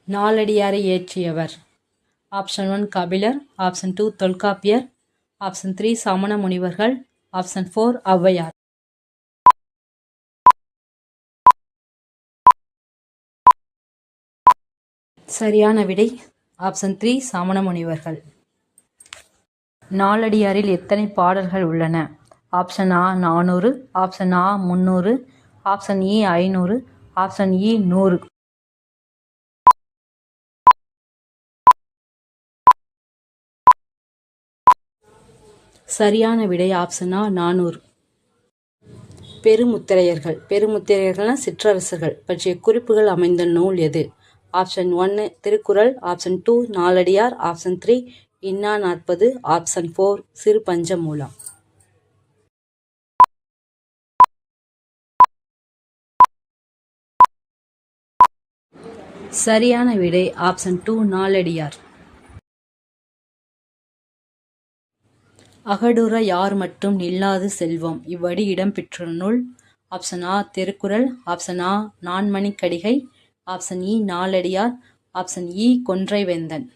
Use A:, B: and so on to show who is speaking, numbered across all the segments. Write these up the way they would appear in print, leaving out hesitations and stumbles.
A: நாலடியாரை இயற்றியவர். Option 1 Kapilar, option 2 Tolkappiyar, option 3 சமண முனிவர்கள், ஆப்ஷன் 4 ஔவையார். சரியான விடை ஆப்ஷன் 3 சமண முனிவர்கள். நாலடியாரில் எத்தனை பாடல்கள் உள்ளன? ஆப்ஷன் ஆ 400, ஆப்ஷன் ஆ 300, ஆப்ஷன் இ 500, ஆப்ஷன் இ 100. சரியான விடை ஆப்ஷன் ஆ 400. பெருமுத்திரையர்கள் பெருமுத்திரையர்கள்னா சிற்றரசர்கள் பற்றிய குறிப்புகள் அமைந்த நூல் எது? Option 1 Thirukkural, option 2 Naladiyar, option 3 இன்னா 40, ஆப்ஷன் 4 சிறு பஞ்சமூலம். சரியான விடை ஆப்ஷன் 2 நாலடியார். அகடுற யார் மட்டும் நில்லாது செல்வம் இவ்வடி இடம்பெற்ற நூல்? ஆப்ஷன் ஆ திருக்குறள், ஆப்ஷன் ஆ நான்மணிக்கடிகை, ஆப்ஷன் இ நாலடியார், ஆப்ஷன் இ கொன்றை வேந்தன்.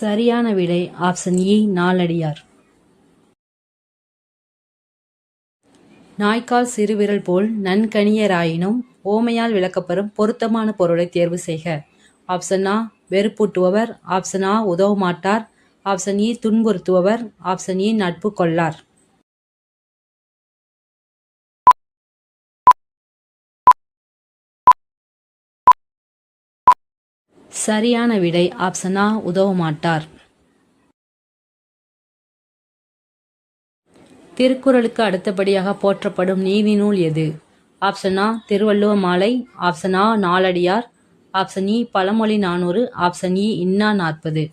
A: சரியான விடை ஆப்ஷன் இ நாலடியார். நாய்க்கால் சிறுவிரல் போல் நன்கணியராயினும் ஓமையால் விளக்கப்பெறும் பொருத்தமான பொருளை தேர்வு செய்க. ஆப்ஷன் ஆ வெறுப்பூட்டுபவர், ஆப்ஷன் ஆ உதவமாட்டார், ஆப்ஷன் இ துன்புறுத்துபவர், ஆப்ஷன் இ நட்பு கொள்ளார். சரியான விடை ஆப்ஷன் ஆ உதவமாட்டார். திருக்குறளுக்கு அடுத்தபடியாக போற்றப்படும் நீதி நூல் எது? ஆப்ஷன் ஆ திருவள்ளுவ மாலை, ஆப்ஷன் ஆ நாலடியார், ஆப்ஷன் இ பழமொழி 400, ஆப்ஷன் இ இன்னா 40.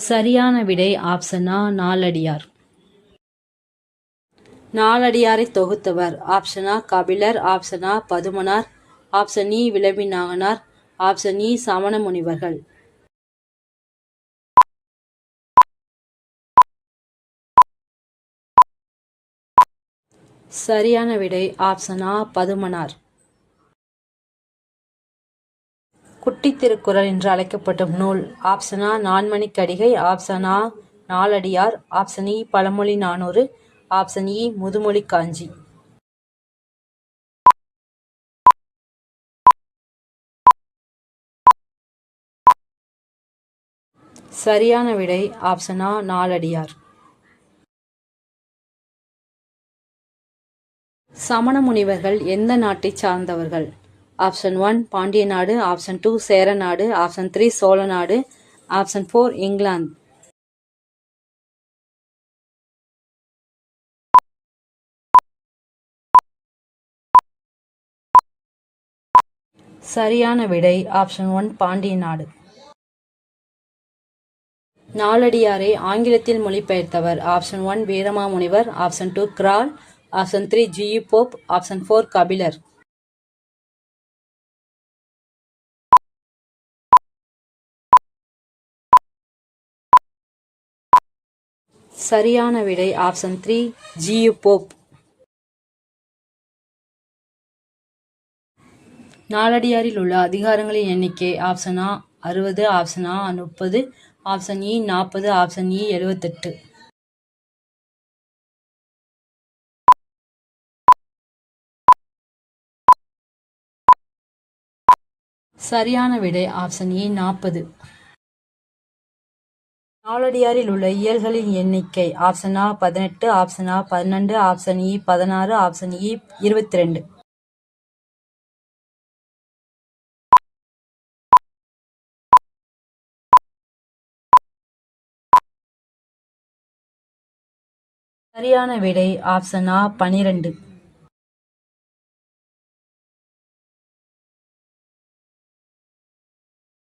A: சரியான விடை ஆப்ஷன் ஆ நாலடியார். நாலடியாரை தொகுத்தவர். ஆப்ஷன் ஆ கபிலர், ஆப்ஷன் ஆ பதுமனார், ஆப்ஷன் இ விளம்பிநாகனார், ஆப்ஷன் இ சமண முனிவர்கள். சரியான விடை ஆப்ஷன் ஆ பதுமனார். குட்டித் திருக்குறள் என்று அழைக்கப்படும் நூல்? ஆப்ஷன் ஆ நான்மணிக்கடிகை, ஆப்ஷன் ஆ நாலடியார், ஆப்ஷன் இ பழமொழி 400, ஆப்ஷன் இ முதுமொழி காஞ்சி. சரியான விடை ஆப்ஷன் ஆ நாலடியார். சமண முனிவர்கள் எந்த நாட்டை சார்ந்தவர்கள்? ஆப்ஷன் 1 பாண்டிய நாடு, ஆப்ஷன் 2 சேர நாடு, ஆப்ஷன் 3 சோழ நாடு, ஆப்ஷன் 4 இங்கிலாந்து. சரியான விடை ஆப்ஷன் 1 பாண்டிய நாடு. நாலடியாரை ஆங்கிலத்தில் மொழிபெயர்த்தவர். Option 1 Veeramamunivar, option 2 Graul, option 3 G U Pope, option 4 Kapilar. சரியான விடை ஆப்ஷன் 3 ஜியு போப். நாலடியாரில் உள்ள அதிகாரங்களின் எண்ணிக்கை? ஆப்ஷன் ஆ 60, ஆப்ஷன் ஆ 30, ஆப்ஷன் இ 40, ஆப்ஷன் இ 78. சரியான விடை ஆப்ஷன் இ 40. நாலடியாரில் உள்ள இயல்களின் எண்ணிக்கை? ஆப்ஷன் ஆ 18, ஆப்ஷன் ஆ 12, ஆப்ஷன் இ 16, ஆப்ஷன் இ 22. சரியான விடை ஆப்ஷன் ஆ 12.